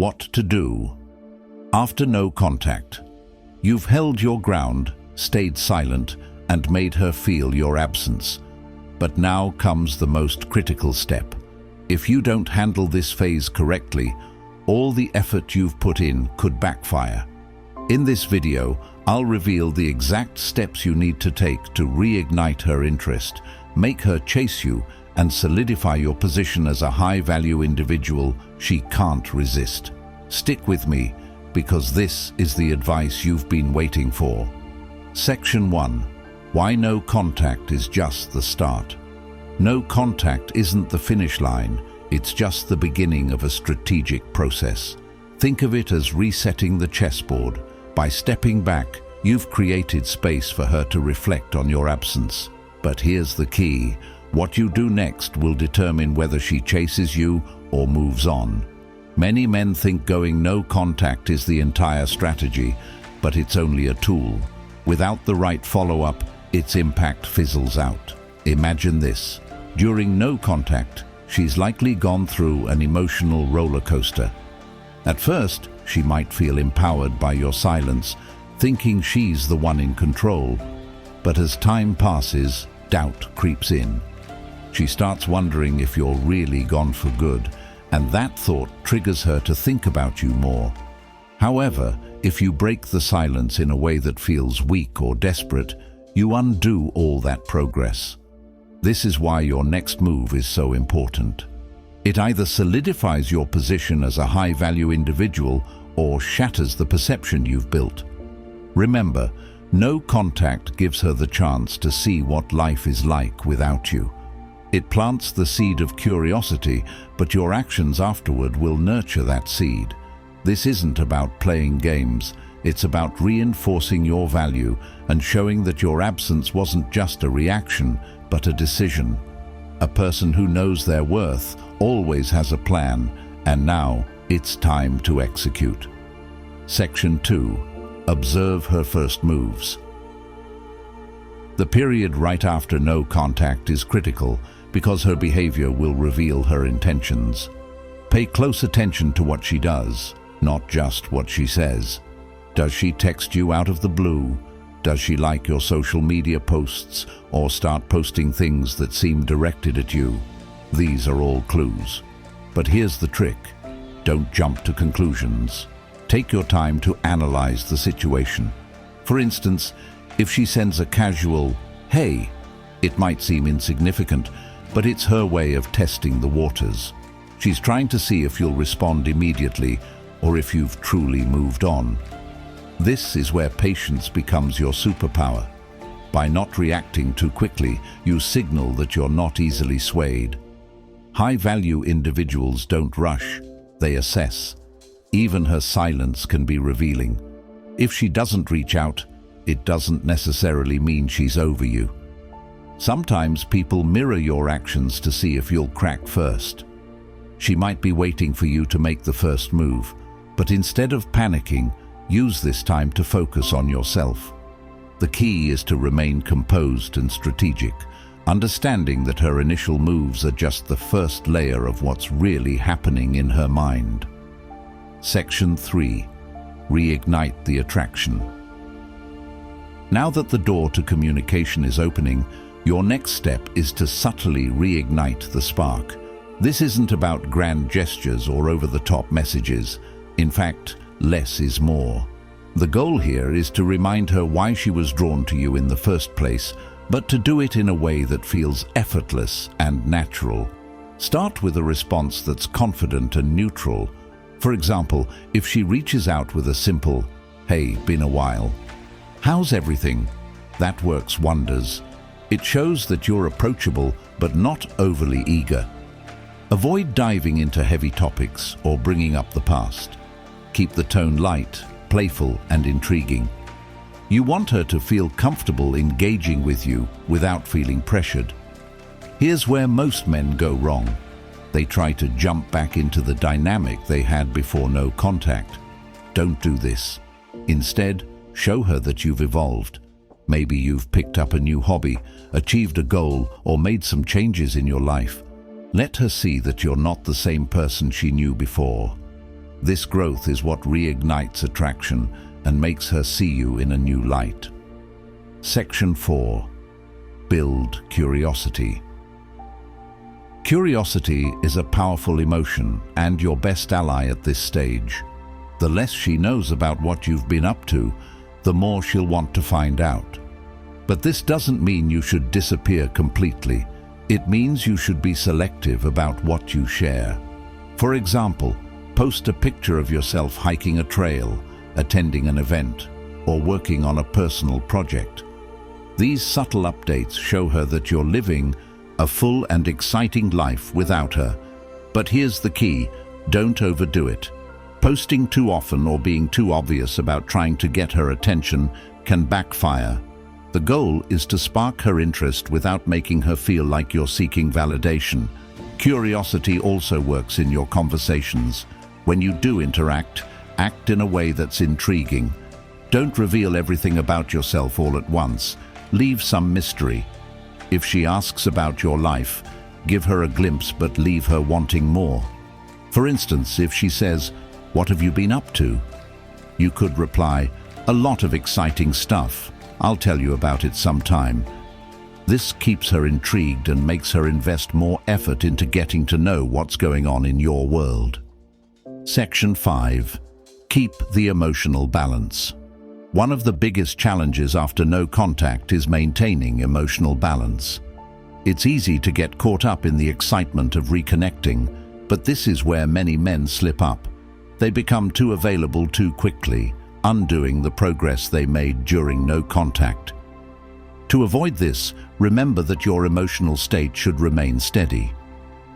What to do? After no contact. You've held your ground, stayed silent, and made her feel your absence. But now comes the most critical step. If you don't handle this phase correctly, all the effort you've put in could backfire. In this video, I'll reveal the exact steps you need to take to reignite her interest, make her chase you, and solidify your position as a high-value individual she can't resist. Stick with me, because this is the advice you've been waiting for. Section 1. Why no contact is just the start. No contact isn't the finish line, it's just the beginning of a strategic process. Think of it as resetting the chessboard. By stepping back, you've created space for her to reflect on your absence. But here's the key. What you do next will determine whether she chases you or moves on. Many men think going no contact is the entire strategy, but it's only a tool. Without the right follow-up, its impact fizzles out. Imagine this. During no contact, she's likely gone through an emotional roller coaster. At first, she might feel empowered by your silence, thinking she's the one in control. But as time passes, doubt creeps in. She starts wondering if you're really gone for good, and that thought triggers her to think about you more. However, if you break the silence in a way that feels weak or desperate, you undo all that progress. This is why your next move is so important. It either solidifies your position as a high-value individual or shatters the perception you've built. Remember, no contact gives her the chance to see what life is like without you. It plants the seed of curiosity, but your actions afterward will nurture that seed. This isn't about playing games. It's about reinforcing your value and showing that your absence wasn't just a reaction, but a decision. A person who knows their worth always has a plan, and now it's time to execute. Section 2. Observe her first moves. The period right after no contact is critical because her behavior will reveal her intentions. Pay close attention to what she does, not just what she says. Does she text you out of the blue? Does she like your social media posts or start posting things that seem directed at you? These are all clues. But here's the trick. Don't jump to conclusions. Take your time to analyze the situation. For instance, if she sends a casual, "Hey," it might seem insignificant, but it's her way of testing the waters. She's trying to see if you'll respond immediately or if you've truly moved on. This is where patience becomes your superpower. By not reacting too quickly, you signal that you're not easily swayed. High-value individuals don't rush, they assess. Even her silence can be revealing. If she doesn't reach out, it doesn't necessarily mean she's over you. Sometimes people mirror your actions to see if you'll crack first. She might be waiting for you to make the first move, but instead of panicking, use this time to focus on yourself. The key is to remain composed and strategic, understanding that her initial moves are just the first layer of what's really happening in her mind. Section 3. Reignite the attraction. Now that the door to communication is opening, your next step is to subtly reignite the spark. This isn't about grand gestures or over-the-top messages. In fact, less is more. The goal here is to remind her why she was drawn to you in the first place, but to do it in a way that feels effortless and natural. Start with a response that's confident and neutral. For example, if she reaches out with a simple, "Hey, been a while. How's everything?" That works wonders. It shows that you're approachable but not overly eager. Avoid diving into heavy topics or bringing up the past. Keep the tone light, playful, and intriguing. You want her to feel comfortable engaging with you without feeling pressured. Here's where most men go wrong. They try to jump back into the dynamic they had before no contact. Don't do this. Instead, show her that you've evolved. Maybe you've picked up a new hobby, achieved a goal, or made some changes in your life. Let her see that you're not the same person she knew before. This growth is what reignites attraction and makes her see you in a new light. Section 4. Build curiosity. Curiosity is a powerful emotion and your best ally at this stage. The less she knows about what you've been up to, the more she'll want to find out. But this doesn't mean you should disappear completely. It means you should be selective about what you share. For example, post a picture of yourself hiking a trail, attending an event, or working on a personal project. These subtle updates show her that you're living a full and exciting life without her. But here's the key: don't overdo it. Posting too often or being too obvious about trying to get her attention can backfire. The goal is to spark her interest without making her feel like you're seeking validation. Curiosity also works in your conversations. When you do interact, act in a way that's intriguing. Don't reveal everything about yourself all at once. Leave some mystery. If she asks about your life, give her a glimpse but leave her wanting more. For instance, if she says, "What have you been up to?" you could reply, "A lot of exciting stuff. I'll tell you about it sometime." This keeps her intrigued and makes her invest more effort into getting to know what's going on in your world. Section 5. Keep the emotional balance. One of the biggest challenges after no contact is maintaining emotional balance. It's easy to get caught up in the excitement of reconnecting, but this is where many men slip up. They become too available too quickly, undoing the progress they made during no contact. To avoid this, remember that your emotional state should remain steady.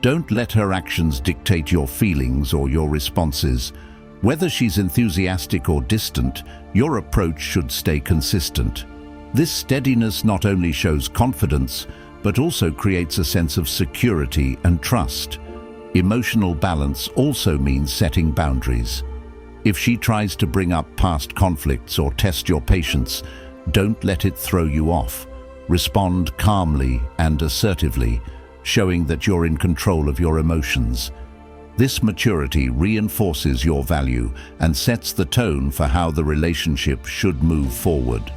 Don't let her actions dictate your feelings or your responses. Whether she's enthusiastic or distant, your approach should stay consistent. This steadiness not only shows confidence, but also creates a sense of security and trust. Emotional balance also means setting boundaries. If she tries to bring up past conflicts or test your patience, don't let it throw you off. Respond calmly and assertively, showing that you're in control of your emotions. This maturity reinforces your value and sets the tone for how the relationship should move forward.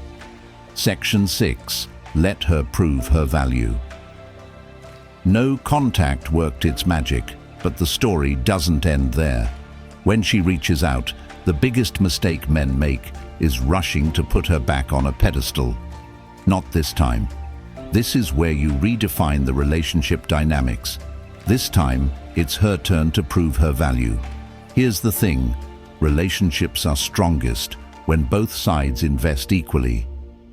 Section 6. Let her prove her value. No contact worked its magic, but the story doesn't end there. When she reaches out, the biggest mistake men make is rushing to put her back on a pedestal. Not this time. This is where you redefine the relationship dynamics. This time, it's her turn to prove her value. Here's the thing: relationships are strongest when both sides invest equally.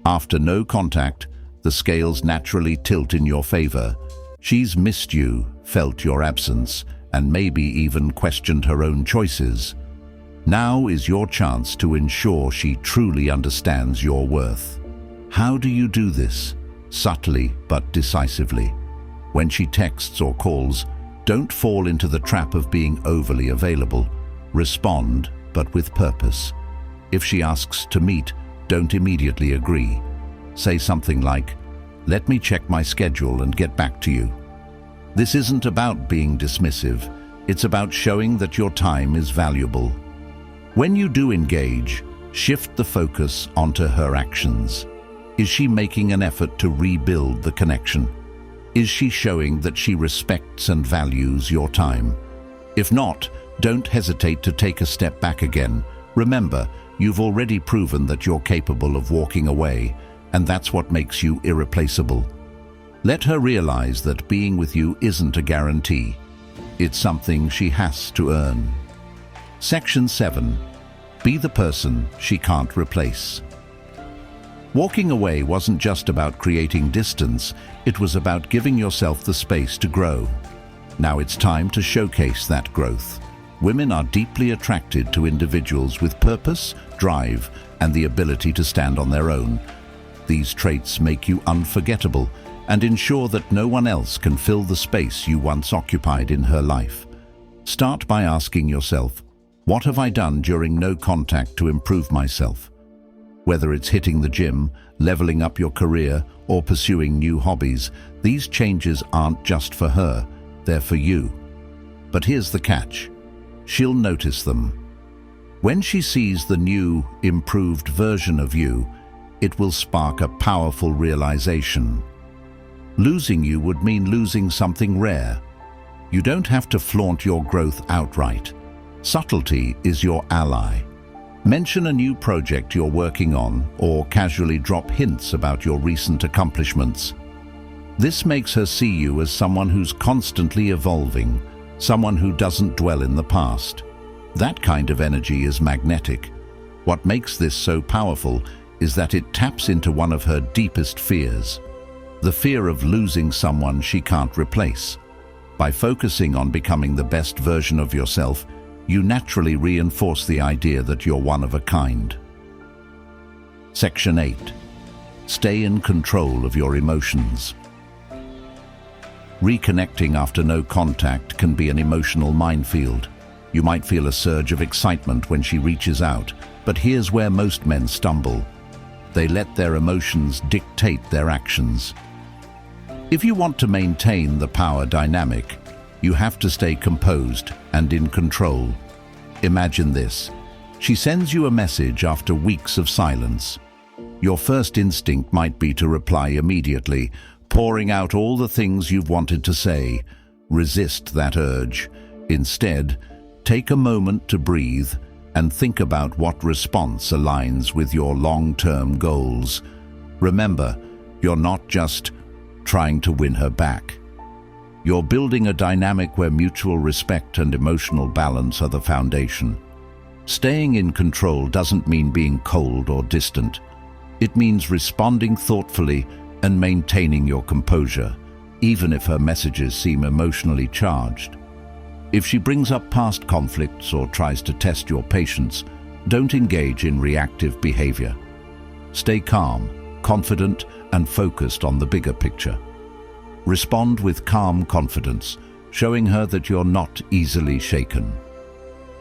After no contact, the scales naturally tilt in your favor. She's missed you, felt your absence, and maybe even questioned her own choices. Now is your chance to ensure she truly understands your worth. How do you do this? Subtly but decisively. When she texts or calls, don't fall into the trap of being overly available. Respond, but with purpose. If she asks to meet, don't immediately agree. Say something like, "Let me check my schedule and get back to you." This isn't about being dismissive. It's about showing that your time is valuable. When you do engage, shift the focus onto her actions. Is she making an effort to rebuild the connection? Is she showing that she respects and values your time? If not, don't hesitate to take a step back again. Remember, you've already proven that you're capable of walking away, and that's what makes you irreplaceable. Let her realize that being with you isn't a guarantee. It's something she has to earn. Section 7. Be the person she can't replace. Walking away wasn't just about creating distance, it was about giving yourself the space to grow. Now it's time to showcase that growth. Women are deeply attracted to individuals with purpose, drive, and the ability to stand on their own. These traits make you unforgettable and ensure that no one else can fill the space you once occupied in her life. Start by asking yourself, what have I done during no contact to improve myself? Whether it's hitting the gym, leveling up your career, or pursuing new hobbies, these changes aren't just for her, they're for you. But here's the catch. She'll notice them. When she sees the new, improved version of you, it will spark a powerful realization. Losing you would mean losing something rare. You don't have to flaunt your growth outright. Subtlety is your ally. Mention a new project you're working on, or casually drop hints about your recent accomplishments. This makes her see you as someone who's constantly evolving, someone who doesn't dwell in the past. That kind of energy is magnetic. What makes this so powerful is that it taps into one of her deepest fears, the fear of losing someone she can't replace. By focusing on becoming the best version of yourself, you naturally reinforce the idea that you're one of a kind. Section 8. Stay in control of your emotions. Reconnecting after no contact can be an emotional minefield. You might feel a surge of excitement when she reaches out, but here's where most men stumble. They let their emotions dictate their actions. If you want to maintain the power dynamic, you have to stay composed and in control. Imagine this. She sends you a message after weeks of silence. Your first instinct might be to reply immediately, pouring out all the things you've wanted to say. Resist that urge. Instead, take a moment to breathe and think about what response aligns with your long-term goals. Remember, you're not just trying to win her back. You're building a dynamic where mutual respect and emotional balance are the foundation. Staying in control doesn't mean being cold or distant. It means responding thoughtfully and maintaining your composure, even if her messages seem emotionally charged. If she brings up past conflicts or tries to test your patience, don't engage in reactive behavior. Stay calm, confident, and focused on the bigger picture. Respond with calm confidence, showing her that you're not easily shaken.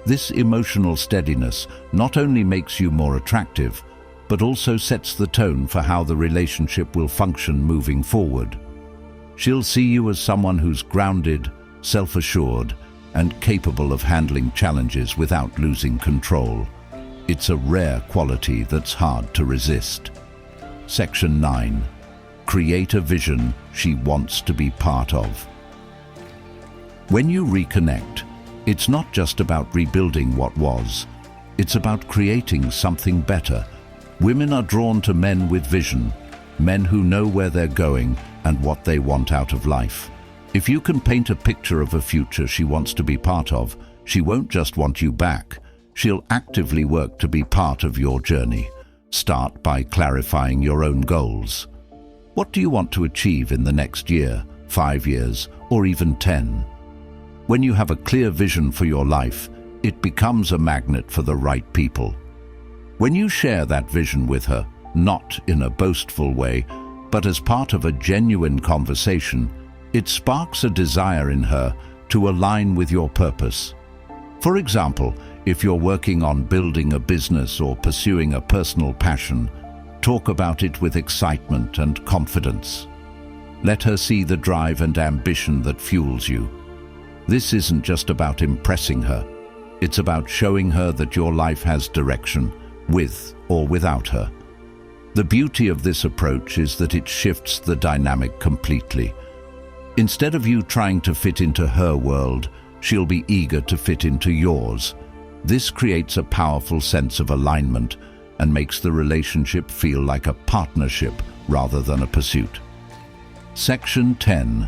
This emotional steadiness not only makes you more attractive, but also sets the tone for how the relationship will function moving forward. She'll see you as someone who's grounded, self-assured, and capable of handling challenges without losing control. It's a rare quality that's hard to resist. Section 9. Create a vision she wants to be part of. When you reconnect, it's not just about rebuilding what was. It's about creating something better. Women are drawn to men with vision, men who know where they're going and what they want out of life. If you can paint a picture of a future she wants to be part of, she won't just want you back. She'll actively work to be part of your journey. Start by clarifying your own goals. What do you want to achieve in the next year, 5 years, or even 10? When you have a clear vision for your life, it becomes a magnet for the right people. When you share that vision with her, not in a boastful way, but as part of a genuine conversation, it sparks a desire in her to align with your purpose. For example, if you're working on building a business or pursuing a personal passion, talk about it with excitement and confidence. Let her see the drive and ambition that fuels you. This isn't just about impressing her. It's about showing her that your life has direction, with or without her. The beauty of this approach is that it shifts the dynamic completely. Instead of you trying to fit into her world, she'll be eager to fit into yours. This creates a powerful sense of alignment and makes the relationship feel like a partnership rather than a pursuit. Section 10.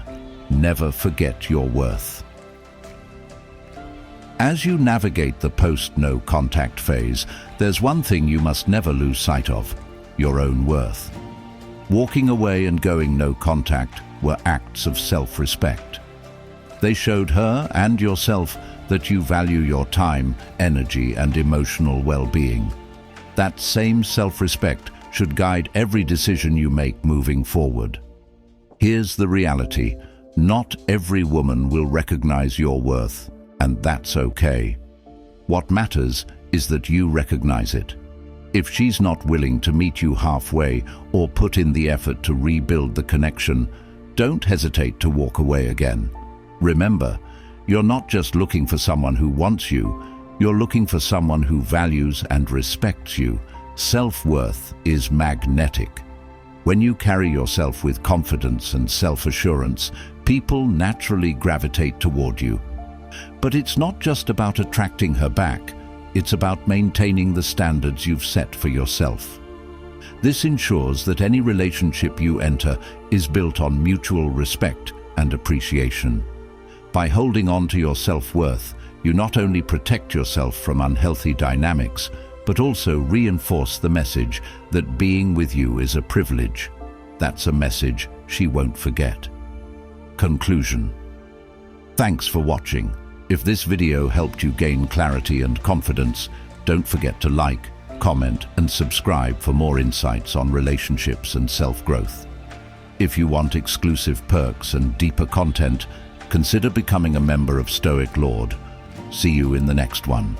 Never forget your worth. As you navigate the post-no contact phase, there's one thing you must never lose sight of: your own worth. Walking away and going no contact were acts of self-respect. They showed her and yourself that you value your time, energy, and emotional well-being. That same self-respect should guide every decision you make moving forward. Here's the reality: not every woman will recognize your worth, and that's okay. What matters is that you recognize it. If she's not willing to meet you halfway or put in the effort to rebuild the connection, don't hesitate to walk away again. Remember, you're not just looking for someone who wants you, You're looking for someone who values and respects you. Self-worth is magnetic. When you carry yourself with confidence and self-assurance, people naturally gravitate toward you. But it's not just about attracting her back, it's about maintaining the standards you've set for yourself. This ensures that any relationship you enter is built on mutual respect and appreciation. By holding on to your self-worth, you not only protect yourself from unhealthy dynamics, but also reinforce the message that being with you is a privilege. That's a message she won't forget. Conclusion. Thanks for watching. If this video helped you gain clarity and confidence, don't forget to like, comment, and subscribe for more insights on relationships and self-growth. If you want exclusive perks and deeper content, consider becoming a member of Stoic Lord. See you in the next one.